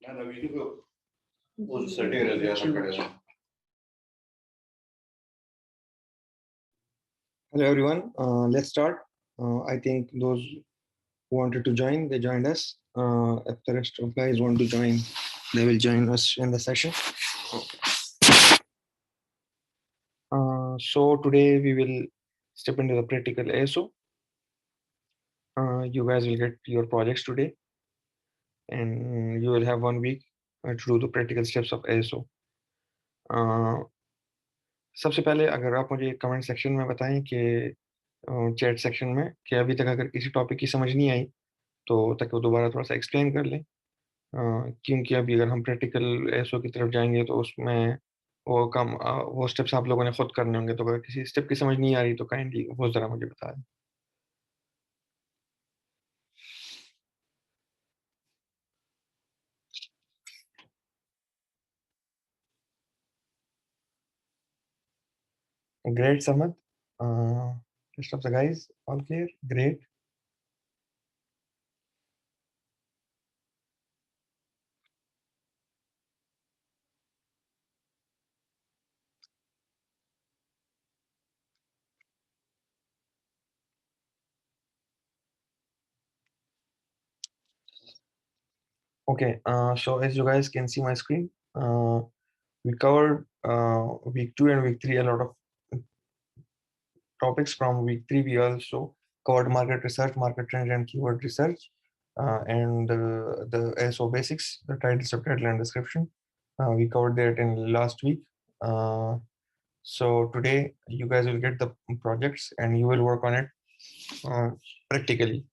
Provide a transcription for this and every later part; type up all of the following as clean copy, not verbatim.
Hello everyone. Let's start. I think those who wanted to join, they joined us. If the rest of guys want to join, they will join us in the session. So today we will step into the practical ASO. You guys will get your projects today, and you will have 1 week to do the practical steps of ASO. सबसे पहले अगर आप मुझे comment section में बताएं कि chat section में कि अभी तक अगर किसी टॉपिक की समझ नहीं आई तो ताकि वो दोबारा थोड़ा सा एक्सप्लेन कर लें, क्योंकि अभी अगर हम प्रैक्टिकल एसओ की तरफ जाएंगे तो उसमें वो स्टेप्स आप लोगों ने खुद करने होंगे, तो अगर किसी स्टेप की समझ नहीं आ रही तो काइंडली वो ज़रा मुझे बता दें। Great, Samad. Rest of the guys, all clear? Great. Okay, so as you guys can see my screen, we covered week 2 and week 3 a lot of topics. From week 3 we also covered market research, market trend and keyword research, and the ASO basics, the title, subtitle and description. We covered that in last week. So today you guys will get the projects and you will work on it practically.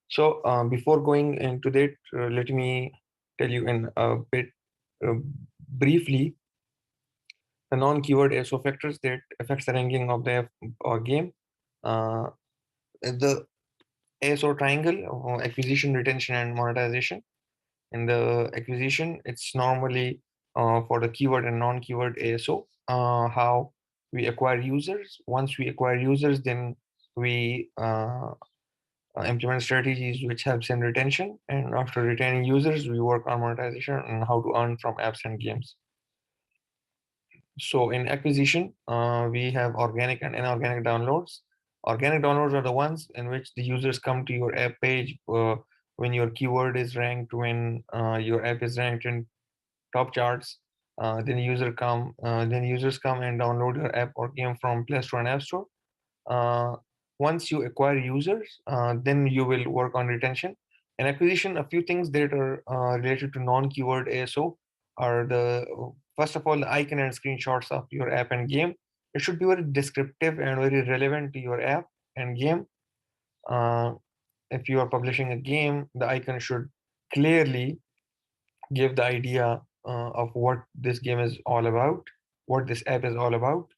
So before going into that, let me tell you in a bit briefly the non-keyword ASO factors that affects the ranking of the game. The ASO triangle, acquisition, retention, and monetization. In the acquisition, it's normally for the keyword and non-keyword ASO, how we acquire users. Once we acquire users, then we implement strategies which helps in retention. And after retaining users, we work on monetization and how to earn from apps and games. So in acquisition, we have organic and inorganic downloads. Organic downloads are the ones in which the users come to your app page when your keyword is ranked, when your app is ranked in top charts. Then users come and download your app or game from Play Store and App Store. Once you acquire users, then you will work on retention and acquisition. A few things that are related to non-keyword ASO are the first of all the icon and screenshots of your app and game. It should be very descriptive and very relevant to your app and game. If you are publishing a game, the icon should clearly give the idea of what this game is all about, what this app is all about.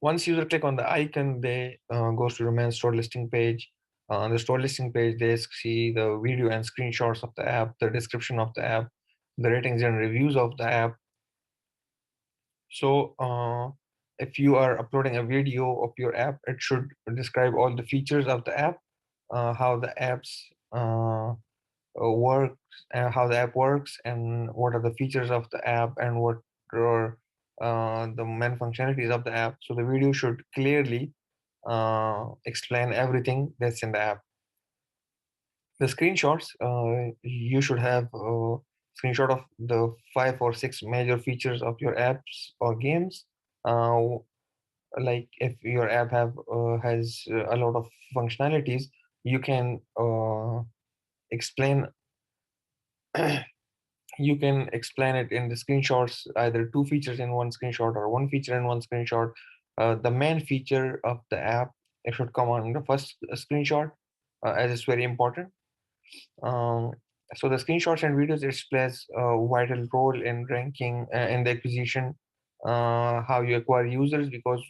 Once user click on the icon, they goes to the main store listing page. On the store listing page, they see the video and screenshots of the app, the description of the app, the ratings and reviews of the app. So if you are uploading a video of your app, it should describe all the features of the app, how the apps works, how the app works, and what are the features of the app, and what are the main functionalities of the app. So the video should clearly explain everything that's in the app. The screenshots, you should have a screenshot of the 5 or 6 major features of your apps or games. Like if your app has a lot of functionalities, you can explain you can explain it in the screenshots, either 2 features in one screenshot or 1 feature in one screenshot. The main feature of the app, it should come on the first screenshot, as it's very important. Um, so the screenshots and videos, it plays a vital role in ranking, in the acquisition, how you acquire users, because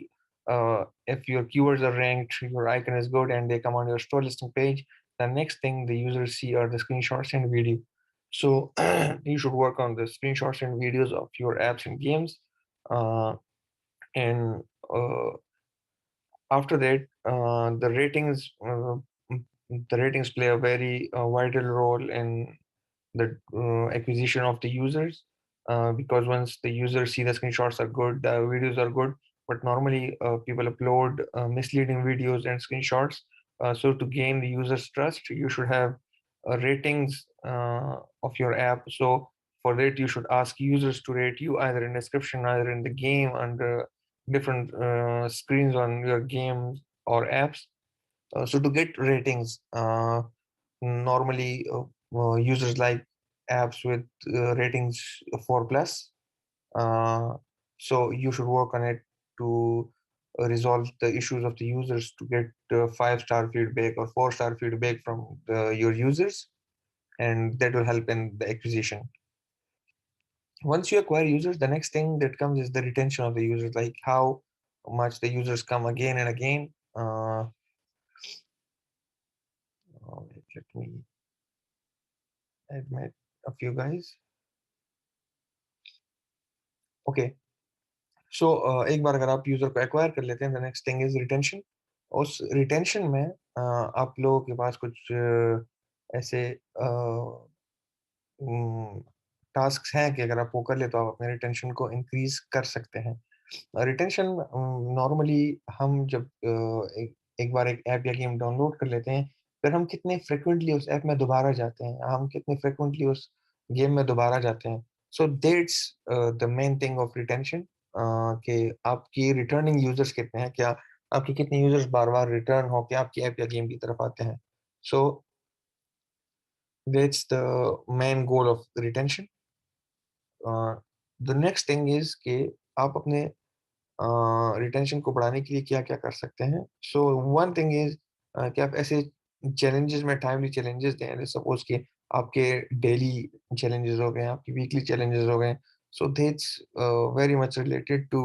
if your keywords are ranked, your icon is good, and they come on your store listing page, the next thing the users see are the screenshots and video. So you should work on the screenshots and videos of your apps and games. And after that, the ratings play a very vital role in the acquisition of the users, because once the users see the screenshots are good, the videos are good, but normally people upload misleading videos and screenshots. So to gain the users' trust, you should have ratings of your app. So for that, you should ask users to rate you either in description, either in the game, under different screens on your games or apps. So to get ratings, normally users like apps with ratings 4 plus. Uh, so you should work on it to resolve the issues of the users to get 5-star feedback or 4-star feedback from your users, and that will help in the acquisition. Once you acquire users, the next thing that comes is the retention of the users, like how much the users come again and again. Let me admit a few guys. Okay, सो एक बार अगर आप user को acquire कर लेते हैं, the next thing is retention. उस retention में आप लोगों के पास कुछ ऐसे टास्क हैं कि अगर आप वो कर ले तो आप अपने रिटेंशन को इंक्रीज कर सकते हैं. रिटेंशन नॉर्मली हम जब एक बार एक ऐप या गेम डाउनलोड कर लेते हैं, फिर हम कितने फ्रिक्वेंटली उस ऐप में दोबारा जाते हैं, हम कितने फ्रिक्वेंटली उस गेम में दोबारा जाते हैं. So that's the main thing of retention, कि आपकी रिटर्निंग यूजर्स कितने हैं, क्या आपके कितने यूजर्स बार बार रिटर्न होकर आपकी ऐप या गेम की तरफ आते हैं. So that's the main goal of retention. The next thing is कि आप अपने रिटेंशन को बढ़ाने के लिए क्या-क्या कर सकते हैं. सो वन थिंग इज़ कि आप ऐसे चैलेंजेस में टाइमली चैलेंजेस दें. जैसे सपोज़ कि आपके डेली चैलेंजेस हो गए, आपके वीकली चैलेंजेस हो गए. So that's very much related to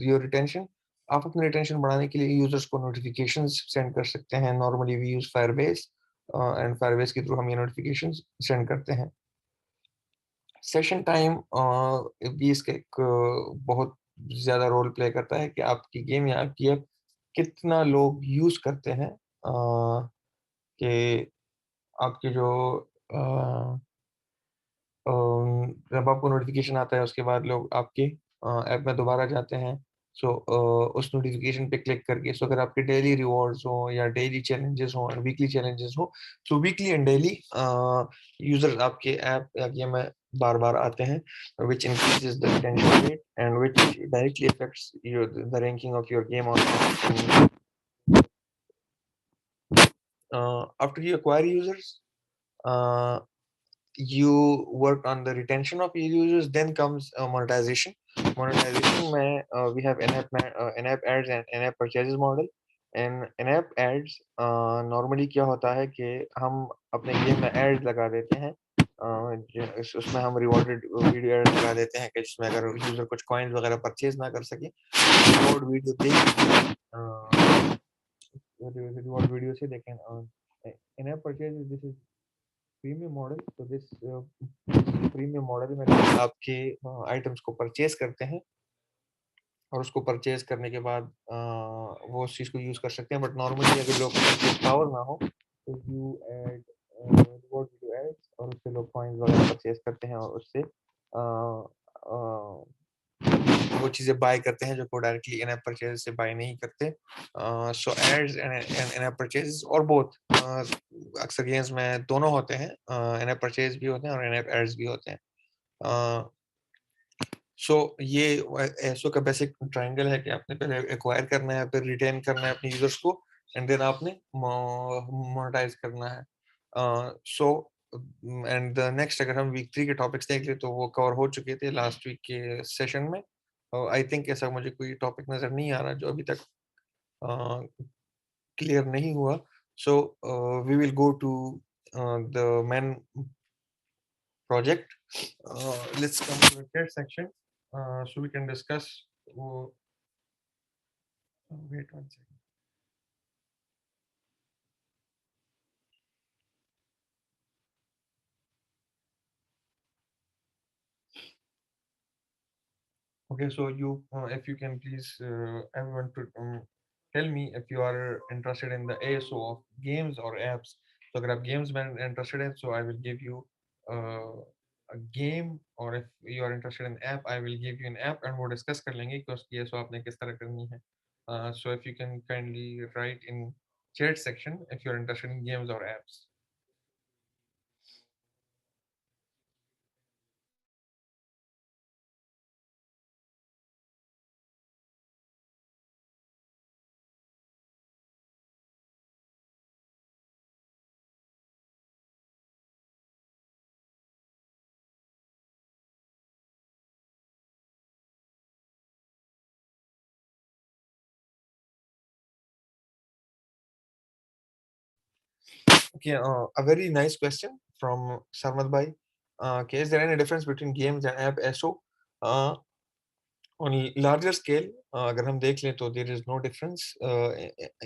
your retention. आप अपने रिटेंशन बढ़ाने के लिए यूज़र्स को नोटिफ़िकेशंस सेंड कर सकते हैं. Normally we use Firebase, and Firebase के थ्रू हम ये नोटिफ़िकेशंस सेंड करते हैं. सेशन टाइम भी इसका एक बहुत ज़्यादा रोल प्ले करता है कि आपकी गेम या आपकी ऐप कितना लोग यूज़ करते हैं. कि आपके जो अ, जब आपको नोटिफ़िकेशन आता है, उसके बाद लोग आपके ऐप में दोबारा जाते हैं. सो उस नोटिफ़िकेशन पे क्लिक करके, सो अगर आपके डेली रिवॉर्ड्स हों या डेली चैलेंजेस हों, वीकली चैलेंजेस हों, so weekly and daily users आपके ऐप या गेम में बार-बार आते हैं, which increases the retention rate and which directly affects your the ranking of your game on. After you acquire users, you work on the retention of your users, then comes monetization. Monetization में we have in-app ads and in-app purchases model. and in-app ads normally क्या होता है कि हम अपने game में add लगा देते हैं. उसमें हम रिवॉर्डेड वीडियो एड लगा देते हैं कि जिसमें अगर यूजर कुछ कॉइन्स वगैरह परचेज ना कर सके, रिवॉर्ड वीडियो देख रिवॉर्ड वीडियो से देखें. in-app purchase, this is premium model. तो दिस प्रीमियम मॉडल में लोग आपके आइटम्स को परचेज करते हैं, और उसको परचेज करने के बाद वो उस चीज़ को यूज़ कर सकते हैं. बट नॉर्मली अगर लोग परचेज पावर ना हो, तो you add reward to ads, और उससे लोग कॉइन्स वगैरह परचेज करते हैं, और उससे वो चीज़ें बाय करते हैं जो को डायरेक्टली इन ऐप परचेज से बाय नहीं करते. So ads and in app purchase और बोथ अक्सर गेम्स में दोनों होते हैं. इन ऐप परचेज भी होते हैं और इन ऐप एड्स भी होते हैं. सो ये एसो का बेसिक ट्रायंगल है कि आपने पहले एक्वायर करना है, फिर रिटेन करना है अपने यूजर्स को, एंड देन आपने मोनेटाइज करना है. सो एंड द नेक्स्ट, अगर हम वीक 3 के टॉपिक्स देख ले तो वो कवर हो चुके थे लास्ट वीक के सेशन में. आई थिंक ऐसा मुझे कोई टॉपिक नज़र नहीं आ रहा जो अभी तक क्लियर नहीं हुआ. So we will go to the main project. Let's come to the third section, so we can discuss. Wait one second. Okay, so if you can please, everyone, to tell me if you are interested in the ASO of games or apps. So अगर आप games में interested हैं, so I will give you a game, or if you are interested in app, I will give you an app and वो discuss कर लेंगे कि उसकी ये आपने किस तरह करनी है. So if you can kindly write in chat section if you're interested in games or apps. Okay, a very nice question from Sarmad Bhai. Okay, is there any difference between games and app SO? Uh, on larger scale, अगर हम देख लें तो there is no difference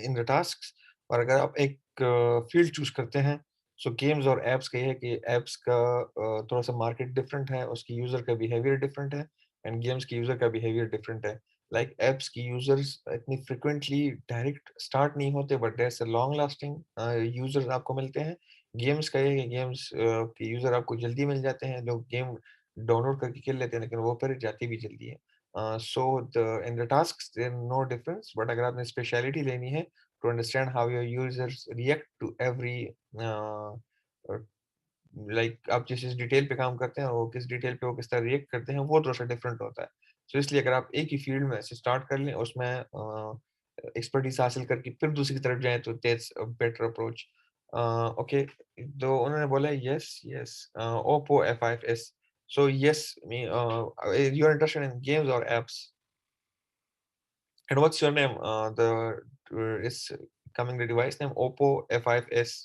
in the tasks. और अगर आप एक field choose करते हैं, सो गेम्स और एप्स का ये है कि एप्स का थोड़ा सा मार्केट डिफरेंट है, उसकी यूजर का बिहेवियर डिफरेंट है, एंड गेम्स की यूजर का बिहेवियर डिफरेंट है. लाइक एप्स की यूजर्स इतनी फ्रिक्वेंटली डायरेक्ट स्टार्ट नहीं होते, but their long lasting users आपको मिलते हैं. गेम्स का ये है कि गेम्स के यूजर आपको जल्दी मिल जाते हैं, लोग गेम डाउनलोड करके खेल लेते हैं, लेकिन वो फिर जाती भी जल्दी है. So the in the tasks there no difference, but अगर आपने speciality लेनी है to understand how your users react to every uh, uh, like आप जिस डिटेल पे काम करते हैं, वो किस डिटेल पे वो किस तरह रिएक्ट करते हैं, वो थोड़ा सा डिफरेंट होता है. सो इसलिए अगर आप एक ही फील्ड में से स्टार्ट कर लें, उसमें एक्सपर्टीज हासिल करके फिर दूसरी तरफ जाएं, तो that's a better approach. Okay, तो उन्होंने बोला yes yes, Oppo F5s. So yes, me, you're interested in games or apps? And what's your name? The is coming the device name Oppo F5s.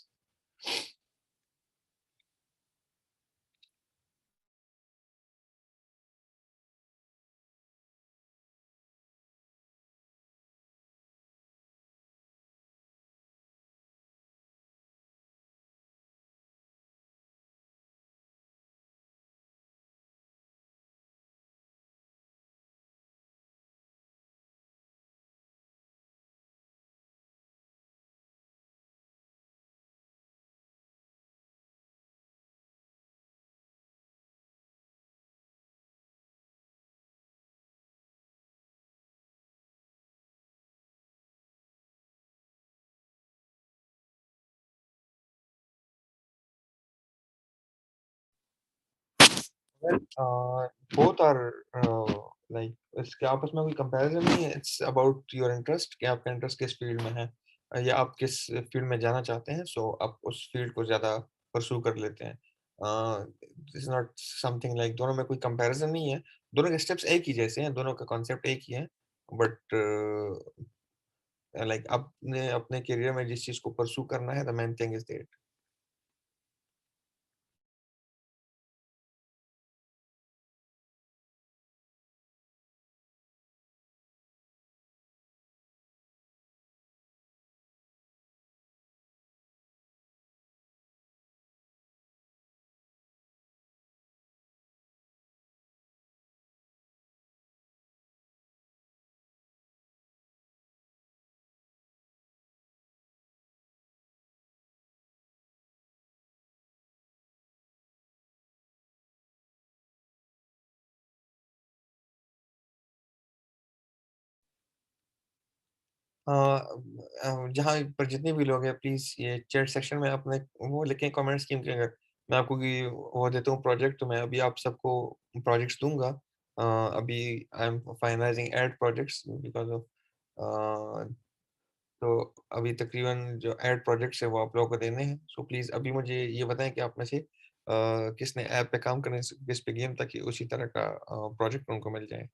Well, both are like इसके आपस में कोई comparison नहीं है. It's about your interest कि आपका interest किस field में है, या आप किस फील्ड में जाना चाहते हैं, सो आप उस फील्ड को ज़्यादा परस्यू कर लेते हैं. इट्स नॉट समथिंग लाइक, दोनों में कोई कंपैरिजन नहीं है. दोनों के स्टेप्स एक ही जैसे हैं, दोनों का कॉन्सेप्ट एक ही है, बट लाइक आपने अपने करियर में जिस चीज़ को परस्यू करना है, the main thing is that. जहाँ पर जितने भी लोग हैं, प्लीज़ ये चैट सेक्शन में अपने वो लिखें कमेंट्स, क्योंकि अगर मैं आपको कोई वो देता हूँ प्रोजेक्ट, तो मैं अभी आप सबको प्रोजेक्ट्स दूँगा. अभी I am finalising ad projects because of तो अभी तकरीबन जो एड प्रोजेक्ट्स हैं वो आप लोगों को देने हैं. सो प्लीज़ अभी मुझे ये बताएँ कि आप में से किसने ऐप पे काम करने से किस पे गेम, ताकि उसी तरह का प्रोजेक्ट उनको मिल जाए.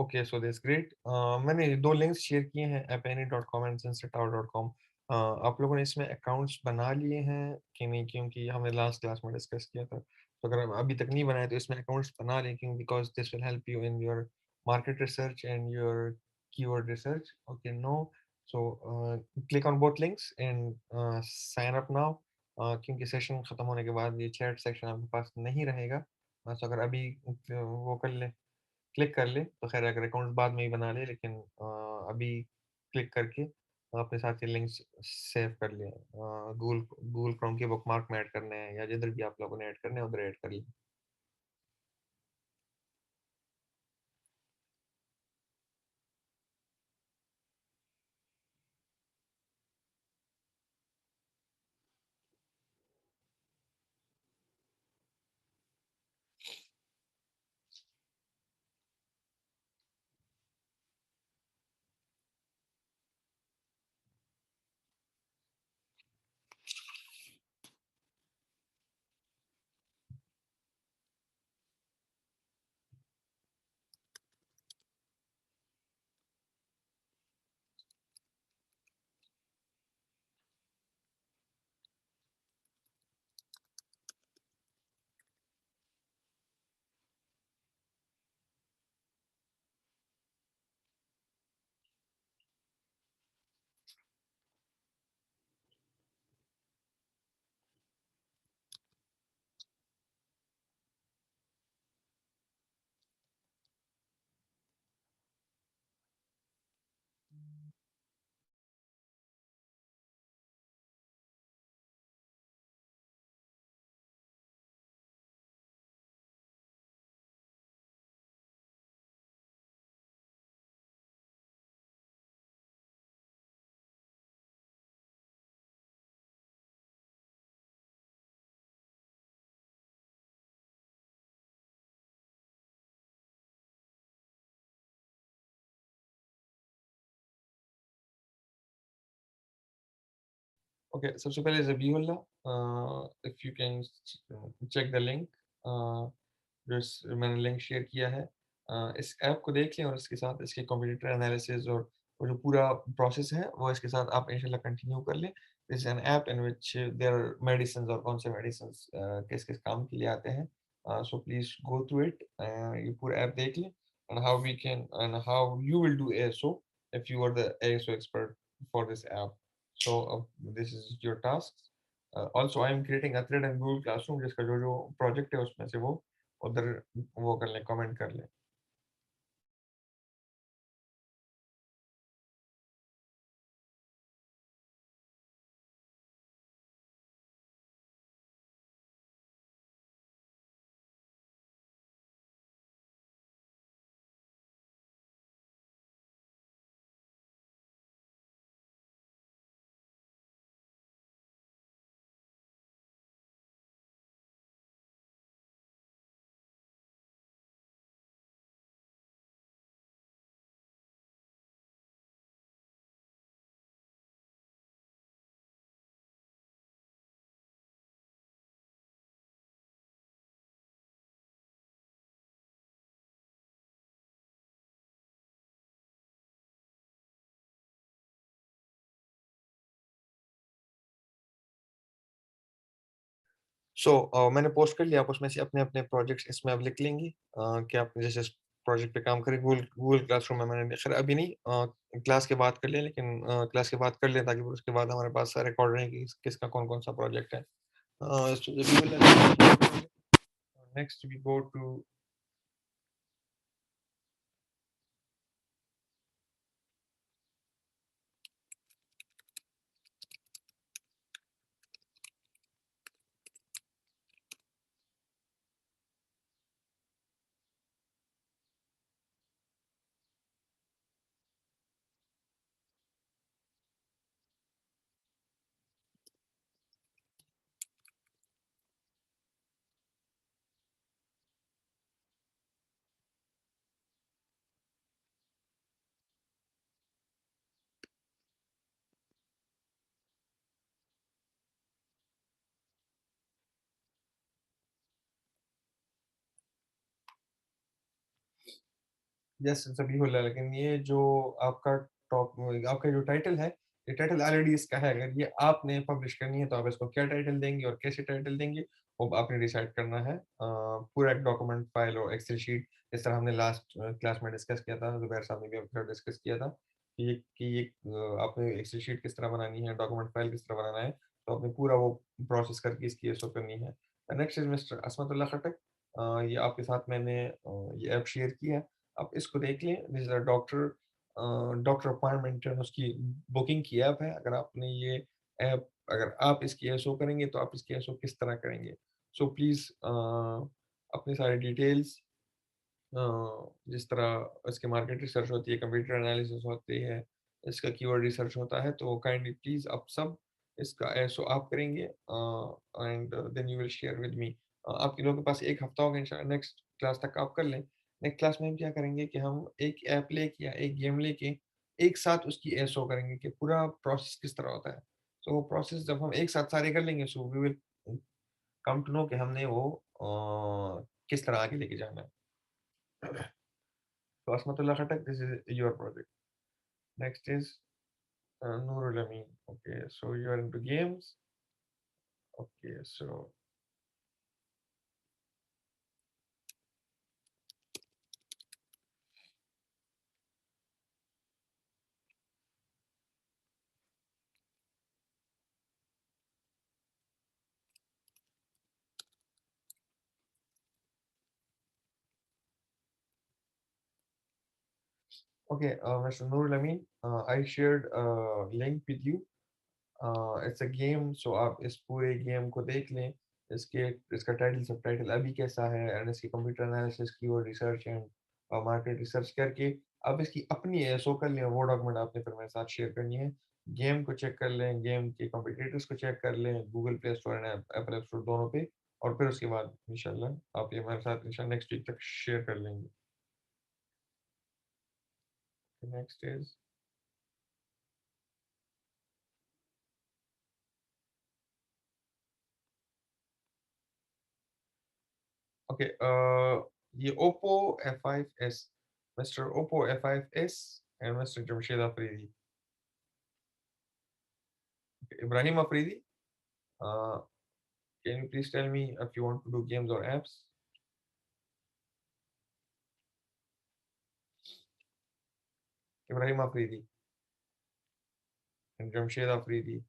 Okay, so this great. मैंने 2 लिंक्स शेयर किए हैं, appany.com एंड sensetower.com। आप लोगों ने इसमें अकाउंट्स बना लिए हैं कि नहीं? क्योंकि हमने लास्ट क्लास में डिस्कस किया था। तो अगर आप अभी तक नहीं बनाए तो इसमें अकाउंट्स बना लें, क्यों because this will help you in your market research and your keyword research. Okay, no, so click on both links and sign up now. क्योंकि सेशन खत्म होने के बाद ये चैट सेक्शन आपके पास नहीं रहेगा। सो अगर अभी वो कर लें, क्लिक कर ले तो खैर, अगर अकाउंट बाद में ही बना ले, लेकिन अभी क्लिक करके अपने साथ के लिंक्स सेव कर लिए। गूगल गूगल क्रोम के बुकमार्क में ऐड करने हैं या जिधर भी आप लोगों ने ऐड करने हैं उधर ऐड कर लिए। ओके, सबसे पहले Zabihullah, if you can check the link, जो मैंने लिंक शेयर किया है। इस ऐप को देख लें और इसके साथ इसके कंप्यूटर एनालिसिस और वो जो पूरा प्रोसेस है वो इसके साथ आप इंशाल्लाह कंटिन्यू कर लें। This is an app in which there are medicine, और कौन से मेडिसिन किस किस काम के लिए आते हैं। So please go through it, ये पूरा ऐप देख लें, and how we can and how you will do ASO if you are the ASO expert for this app. So this is your task. Also I am creating a thread in Google classroom, जिसका जो जो project है उसमें से वो उधर वो कर लें, कमेंट कर लें। सो मैंने पोस्ट कर लिया, आप उसमें से अपने अपने प्रोजेक्ट्स इसमें अब लिख लेंगे कि आप जैसे प्रोजेक्ट पे काम करें। गूगल गूगल क्लासरूम में मैंने खैर अभी नहीं, क्लास के बाद कर लिया, लेकिन क्लास के बाद कर लें ताकि फिर उसके बाद हमारे पास रिकॉर्ड रहे कि किसका कौन कौन सा प्रोजेक्ट है। Next we go to. Yes सभी होला, लेकिन ये जो आपका टॉप आपका जो टाइटल है, ये टाइटल ऑलरेडी इसका है। अगर ये आपने पब्लिश करनी है तो आप इसको क्या टाइटल देंगे और कैसे टाइटल देंगे, वो आपने डिसाइड करना है। पूरा एक डॉक्यूमेंट फाइल और एक्सेल शीट, जिस तरह हमने लास्ट क्लास में डिस्कस किया था, ज़ुबैर साहब ने भी अपने डिस्कस किया था कि ये आपने एक्सेल शीट किस तरह बनानी है, डॉक्यूमेंट फाइल किस तरह बनाना है, तो आपने पूरा वो प्रोसेस करके इसकी एसओ करनी है। नेक्स्ट इज़ मिस्टर असमतुल्लाह खटक। ये आपके साथ मैंने ये ऐप शेयर की है। आप इसको देख लें, this is a doctor appointment उसकी बुकिंग की ऐप है। अगर आप इसकी एसओ करेंगे तो आप इसकी एसओ किस तरह करेंगे? सो प्लीज़ अपनी सारी डिटेल्स, अ, जिस तरह इसकी मार्केट रिसर्च होती है, कंप्यूटर एनालिसिस होती है, इसका कीवर्ड रिसर्च होता है, तो काइंडली प्लीज़ आप सब इसका एसओ आप करेंगे and then you will share with me. आपके लोगों के पास 1 हफ्ता होगा इंशाल्लाह, नेक्स्ट क्लास तक आप कर लें। नेक्स्ट क्लास में हम क्या करेंगे कि हम एक ऐप लेके या एक गेम लेके एक साथ उसकी एसओ करेंगे कि पूरा प्रोसेस किस तरह होता है। तो वो प्रोसेस जब हम एक साथ सारे कर लेंगे, so we will come to know कि हमने वो किस तरह आगे लेके जाना है। So Asmatullah Khatak, this is your project. Next is Nurul Amin. Okay, so you are into games. Okay, so okay, Mr. Nurul Amin, I shared a link with you. It's a game, so आप इस पूरे game को देख लें। इसके इसका title सब title अभी कैसा है, एंड इसकी कंप्यूटर एनालिसिस की और रिसर्च एंड मार्केट रिसर्च करके आप इसकी अपनी एसओ कर लें। वो डॉक्यूमेंट आपने फिर मेरे साथ शेयर करनी है। गेम को चेक कर लें, गेम के कॉम्पिटिटर्स को चेक कर लें Google play store and Apple app store दोनों पे, और फिर उसके बाद इंशाल्लाह आप ये हमारे साथ इंशाल्लाह नेक्स्ट वीक तक शेयर कर लेंगे। नेक्स्ट इज ओके, ये Oppo F5s, Mr. Oppo F5s and Mr. Jamshed Afridi. Ibrahim Afridi, uh, can you please tell me if you want to do games or apps? Ibrahim Afridi and Jamshed Afridi.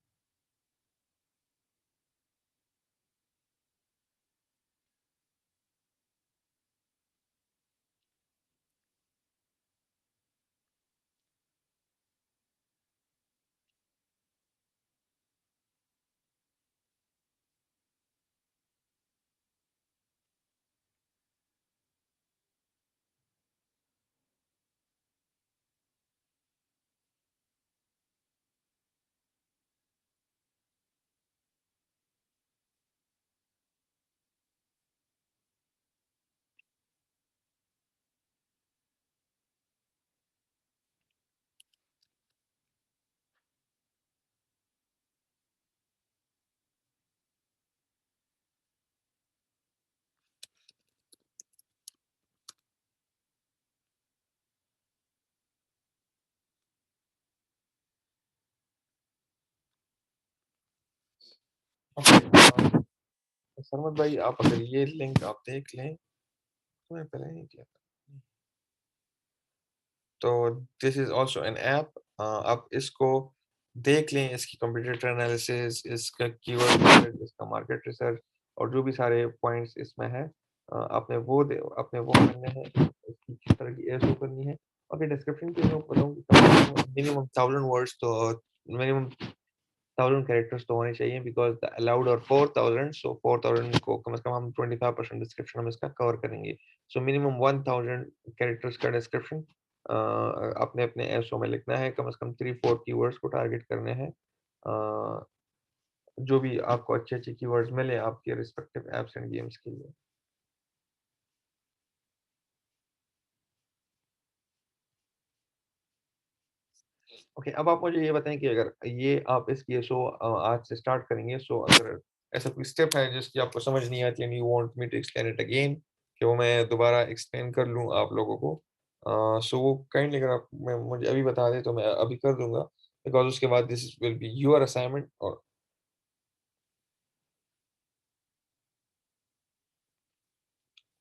Okay, Sarmad भाई, आप अगर ये link आप देख लें तो मैं पहले नहीं किया था, तो this is also an app. आप इसको देख लें, इसकी कंप्यूटर एनालिसिस, इसका कीवर्ड रिसर्च, इसका मार्केट रिसर्च और जो भी सारे पॉइंट्स इसमें है, आपने वो करने हैं, इसकी किस तरह की एसओ करनी है। और डिस्क्रिप्शन के मैं बताऊँ कि मिनिमम 1000 वर्ड्स तो मिनिमम 1000 कैरेक्टर्स तो होने चाहिए, बिकॉज द अलाउड और 4000, सो 4000 को कम से कम हम 25% डिस्क्रिप्शन हम इसका कवर करेंगे। सो मिनिमम 1000 कैरेक्टर्स का डिस्क्रिप्शन अपने अपने एसओ में लिखना है। कम से कम 3-4 कीवर्ड्स को टारगेट करने हैं। जो भी आपको अच्छे अच्छे कीवर्ड्स मिले आपके रिस्पेक्टिव एप्स एंड गेम्स के लिए। ओके, अब आप मुझे ये बताएं कि अगर ये आप इसकी एसओ आज से स्टार्ट करेंगे, सो अगर ऐसा कोई स्टेप है जिसकी आपको समझ नहीं आती and you want me to explain it again, कि वो मैं दोबारा एक्सप्लेन कर लूँ आप लोगों को, सो वो काइंडली अगर आप मैं मुझे अभी बता दें तो मैं अभी कर दूँगा, बिकॉज़ उसके बाद this will be your assignment और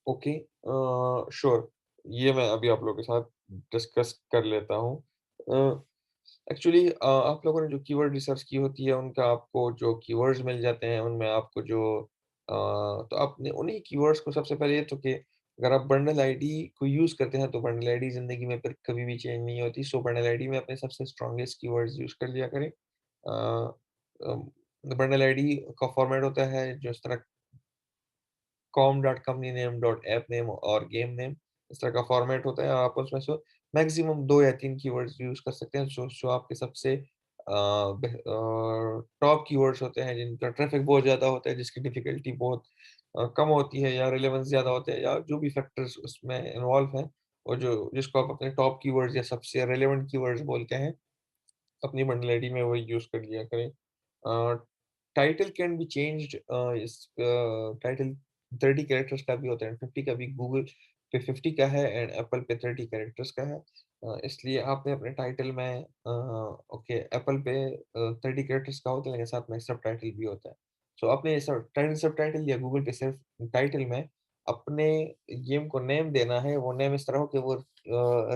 ओके श्योर, ये मैं अभी आप लोगों के साथ डिस्कस कर लेता हूँ। एक्चुअली आप लोगों ने जो कीवर्ड रिसर्च की होती है, उनका आपको जो कीवर्ड्स मिल जाते हैं, उनमें आपको जो तो आपने उन्हीं कीवर्ड्स को सबसे पहले ये तो कि अगर आप बंडल आईडी को यूज़ करते हैं, तो बंडल आईडी ज़िंदगी में फिर कभी भी चेंज नहीं होती। सो बंडल आईडी में अपने सबसे स्ट्रॉन्गेस्ट कीवर्ड्स यूज़ कर लिया करें। बंडल आईडी का फॉर्मेट होता है जो इस तरह com dot company name dot app name और गेम नेम, इस तरह का फॉर्मेट होता है। आप उसमें से मैक्सिमम 2 या 3 कीवर्ड्स यूज़ कर सकते हैं जो आपके सबसे टॉप कीवर्ड्स होते हैं, जिनका ट्रैफ़िक बहुत ज़्यादा होता है, जिसकी डिफ़िकल्टी बहुत कम होती है या रिलेवेंस ज़्यादा होते हैं या जो भी फैक्टर्स उसमें इन्वॉल्व हैं, और जो जिसको आप अपने टॉप कीवर्ड्स या सबसे रिलेवेंट कीवर्ड्स बोलते हैं, अपनी बंडल आईडी में वही यूज़ कर लिया करें। Title can be changed title 30 characters का भी होता है, 50 का भी। गूगल पे 50 का है एंड एप्पल पे 30 कैरेक्टर्स का है। इसलिए आपने अपने टाइटल में ओके एप्पल पे 30 कैरेक्टर्स का होता है, लेकिन साथ में सब टाइटल भी होता है। सो आपने सब टाइटल सब टाइटल या गूगल पे सिर्फ टाइटल में अपने गेम को नेम देना है। वो नेम इस तरह हो कि वो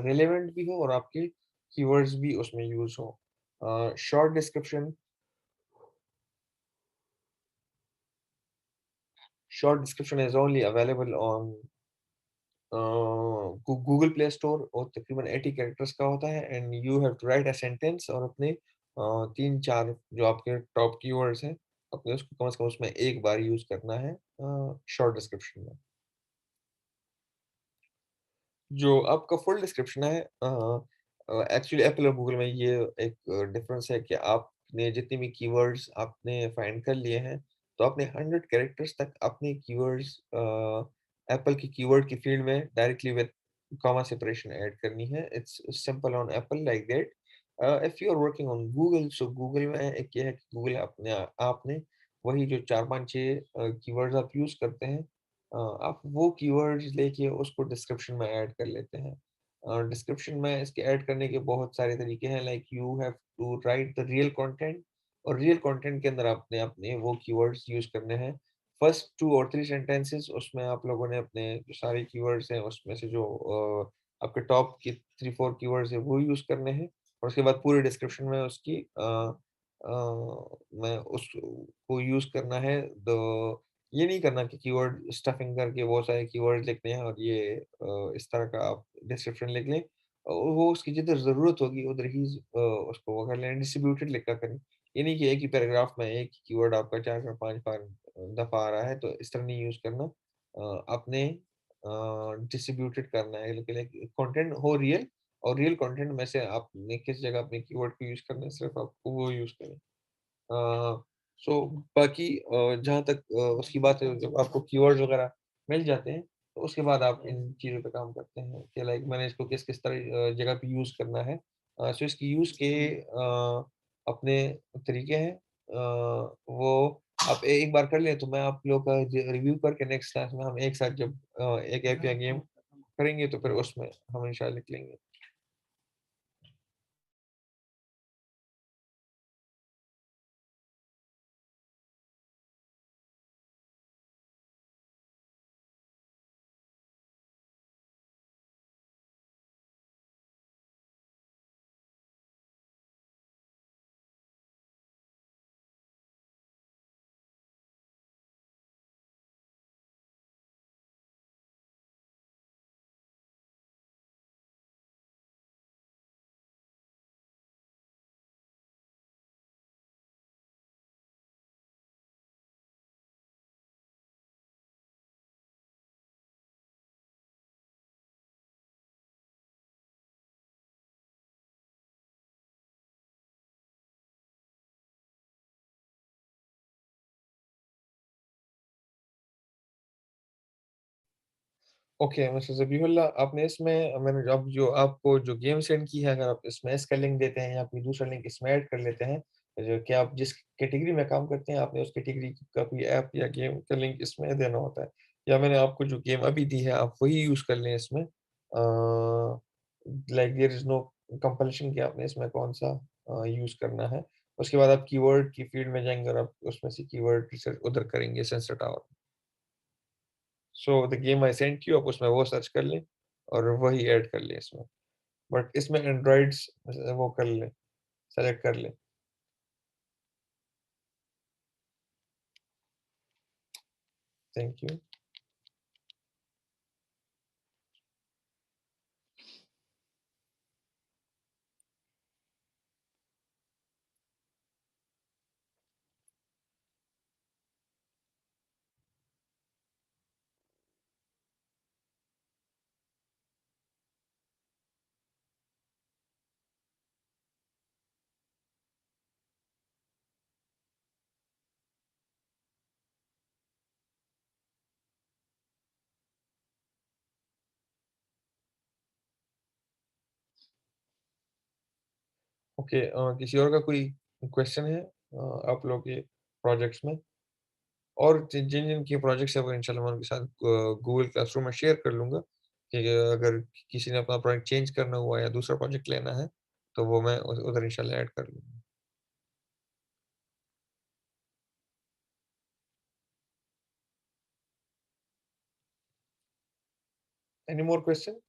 रिलेवेंट भी हो और आपके कीवर्ड्स भी उसमें यूज़ हो। Short description Short description is only available on Google play store और तकरीबन 80 कैरेक्टर्स का होता है and you have to write a sentence और अपने 3-4 जो आपके टॉप कीवर्ड्स हैं, अपने उसको कम से कम उसमें एक बार यूज़ करना है शॉर्ट डिस्क्रिप्शन में। जो आपका फुल डिस्क्रिप्शन है एक्चुअली एप्पल और गूगल में ये एक डिफरेंस है कि आपने जितने भी कीवर्ड्स आपने फाइंड कर लिए हैं, तो आपने 100 कैरेक्टर्स तक अपने कीवर्ड्स एप्पल की कीवर्ड की फील्ड में directly with comma separation add करनी है। It's simple on Apple like that. If you are working on Google, so Google में एक ये है कि गूगल अपने आपने वही जो 4-5-6 कीवर्ड्स आप यूज़ करते हैं, आप वो कीवर्ड्स लेके उसको डिस्क्रिप्शन में ऐड कर लेते हैं। डिस्क्रिप्शन में इसके ऐड करने के बहुत सारे तरीके हैं, like you have to write the real content, और रियल कंटेंट के अंदर आपने अपने वो कीवर्ड्स यूज़ करने हैं। फर्स्ट 2 और 3 सेंटेंसेस उसमें आप लोगों ने अपने जो सारे कीवर्ड्स हैं उसमें से जो आपके टॉप के 3-4 कीवर्ड्स हैं वो यूज़ करने हैं, और उसके बाद पूरे डिस्क्रिप्शन में उसकी में उसको यूज़ करना है। ये नहीं करना कि कीवर्ड स्टफिंग करके बहुत सारे कीवर्ड लिखने हैं और ये इस तरह का आप डिस्क्रिप्शन लिख लें। वो उसकी जिधर ज़रूरत होगी उधर ही उसको वो कर लें, डिस्ट्रीब्यूटेड लिखा करें। ये नहीं कि एक ही पैराग्राफ में एक ही कीवर्ड आपका 4-4 5-5 दफ़ा आ रहा है, तो इस तरह नहीं यूज़ करना। आपने डिस्ट्रीब्यूटेड करना है, लेकिन कंटेंट हो रियल, और रियल कंटेंट में से आपने किस जगह अपने कीवर्ड को यूज़ करना है, सिर्फ़ आपको वो यूज़ करें। सो बाकी जहाँ तक उसकी बात है, जब आपको कीवर्ड्स वगैरह मिल जाते हैं, तो उसके बाद आप इन चीज़ों पे काम करते हैं कि लाइक मैंने इसको किस-किस तरह जगह पे यूज़ करना है। सो इसकी यूज़ के अपने तरीके हैं। वो आप एक बार कर लें, तो मैं आप लोगों का ज रिव्यू करके नेक्स्ट क्लास में हम एक साथ जब एक ऐप या गेम करेंगे, तो फिर उसमें हम इंशाल्लाह निकलेंगे। ओके मिस्टर ज़बीहुल्लाह, आपने इसमें मैंने अब जो आपको जो गेम सेंड की है, अगर आप इसमें इसका लिंक देते हैं या कोई दूसरा लिंक इसमें ऐड कर लेते हैं, जो कि आप जिस कैटेगरी में काम करते हैं, आपने उस कैटेगरी का कोई ऐप या गेम का लिंक इसमें देना होता है। या मैंने आपको जो गेम अभी दी है, आप वही यूज़ कर लें इसमें। Like there is no compulsion कि आपने इसमें कौन-सा यूज़ करना है। उसके बाद आप कीवर्ड की फील्ड में जाएँगे और आप उसमें से कीवर्ड रिसर्च उधर करेंगे sensor tower. So the game I sent you, आप उसमें वो सर्च कर लें और वही ऐड कर लें इसमें। बट इसमें एंड्रॉइड्स वो कर लें, सेलेक्ट कर लें। Thank you. ओके, किसी और का कोई क्वेश्चन है आप लोगों के प्रोजेक्ट्स में? और जिन-जिन के प्रोजेक्ट्स हैं वो इंशाल्लाह मैं उनके साथ गूगल क्लासरूम में शेयर कर लूँगा कि अगर किसी ने अपना प्रोजेक्ट चेंज करना हुआ या दूसरा प्रोजेक्ट लेना है, तो वो मैं उधर इंशाल्लाह ऐड कर लूँगा। Any more question?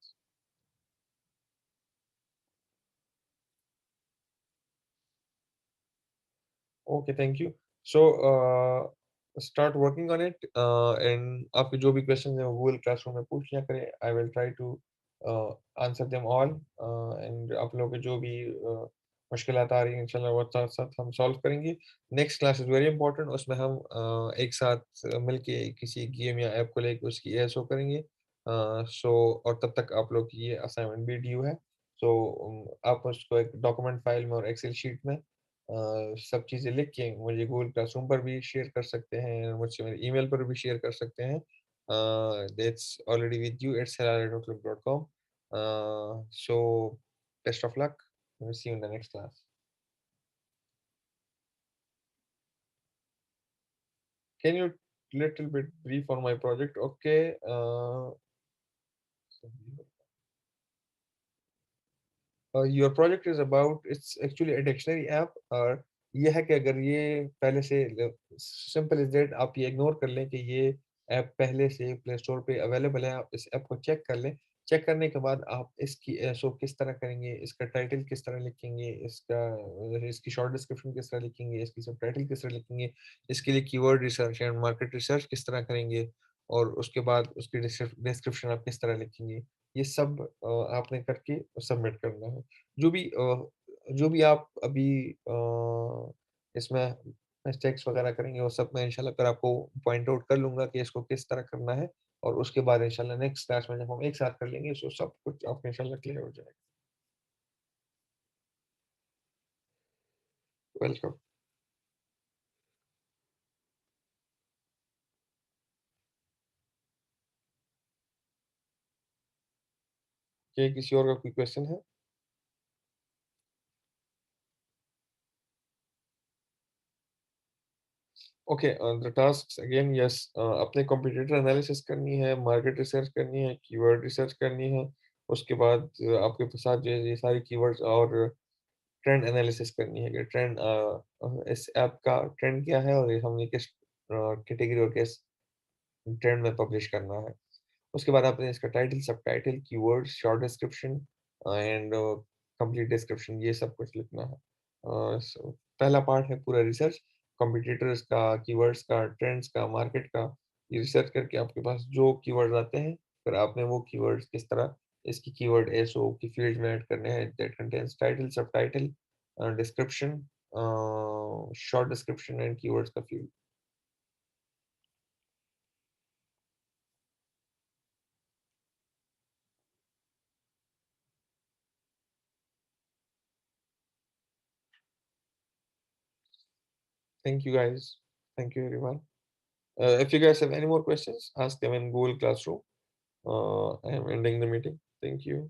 Okay, thank you. So start working on it and आपके जो भी क्वेश्चन हैं वो गूगल क्लासरूम में पूछ लिया करें। I will try to answer them all and आप लोगों के जो भी मुश्किलात आ रही हैं इंशाल्लाह वो साथ-साथ हम सॉल्व करेंगे। Next class is very important, उसमें हम एक साथ मिलके किसी गेम या ऐप को लेके उसकी एएसओ करेंगे। सो और तब तक आप लोग की ये असाइनमेंट भी ड्यू है। सो आप उसको एक डॉक्यूमेंट फाइल में और एक्सेल शीट में सब चीज़ें लिख के मुझे गूगल क्लासरूम पर भी शेयर कर सकते हैं, मुझसे मेरे ईमेल पर भी शेयर कर सकते हैं। That's already with you at salary@outlook.com. So best of luck. We'll see you in the next class. Can you little bit brief on my project? Okay. Your project is about it's actually a dictionary app और ये है कि अगर ये पहले से simple is that आप ये इग्नोर कर लें कि ये ऐप पहले से प्ले स्टोर पे अवेलेबल है, आप इस ऐप को चेक कर लें। चेक करने के बाद आप इसकी एसओ किस तरह करेंगे, इसका टाइटल किस तरह लिखेंगे, इसकी शॉर्ट डिस्क्रिप्शन किस तरह लिखेंगे, इसकी सबटाइटल किस तरह लिखेंगे, इसके लिए keyword research and market research किस तरह करेंगे और उसके बाद उसकी डिस्क्रिप्शन आप किस तरह लिखेंगे। ये सब आपने करके सबमिट करना है। जो भी जो भी आप अभी इसमें मिस्टेक्स वगैरह करेंगे वो सब मैं इंशाल्लाह फिर आपको पॉइंट आउट कर लूँगा कि इसको किस तरह करना है और उसके बाद इंशाल्लाह नेक्स्ट क्लास में जब हम एक साथ कर लेंगे तो सब कुछ आपको इंशाल्लाह क्लियर हो जाएगा। वेलकम। क्या किसी और का कोई क्वेश्चन है? Okay, the tasks again yes, अपने कॉम्पिटिटर एनालिसिस करनी है, मार्केट रिसर्च करनी है, कीवर्ड रिसर्च करनी है। उसके बाद आपके साथ जो है ये सारी कीवर्ड्स और ट्रेंड एनालिसिस करनी है कि इस ऐप का ट्रेंड क्या है और ये हमने किस कैटेगरी और किस ट्रेंड में पब्लिश करना है। उसके बाद आपने इसका title, subtitle, keywords, short description and complete description ये सब कुछ लिखना है। पहला पार्ट है पूरा रिसर्च, कॉम्पिटिटर्स का, कीवर्ड्स का, ट्रेंड्स का, मार्केट का। ये रिसर्च करके आपके पास जो कीवर्ड्स आते हैं, फिर आपने वो कीवर्ड्स किस तरह इसकी कीवर्ड एसओ की फील्ड में ऐड करने हैं that contains title, subtitle, description, short description and keywords का field. Thank you guys, thank you everyone. If you guys have any more questions, ask them in Google Classroom. I am ending the meeting. Thank you.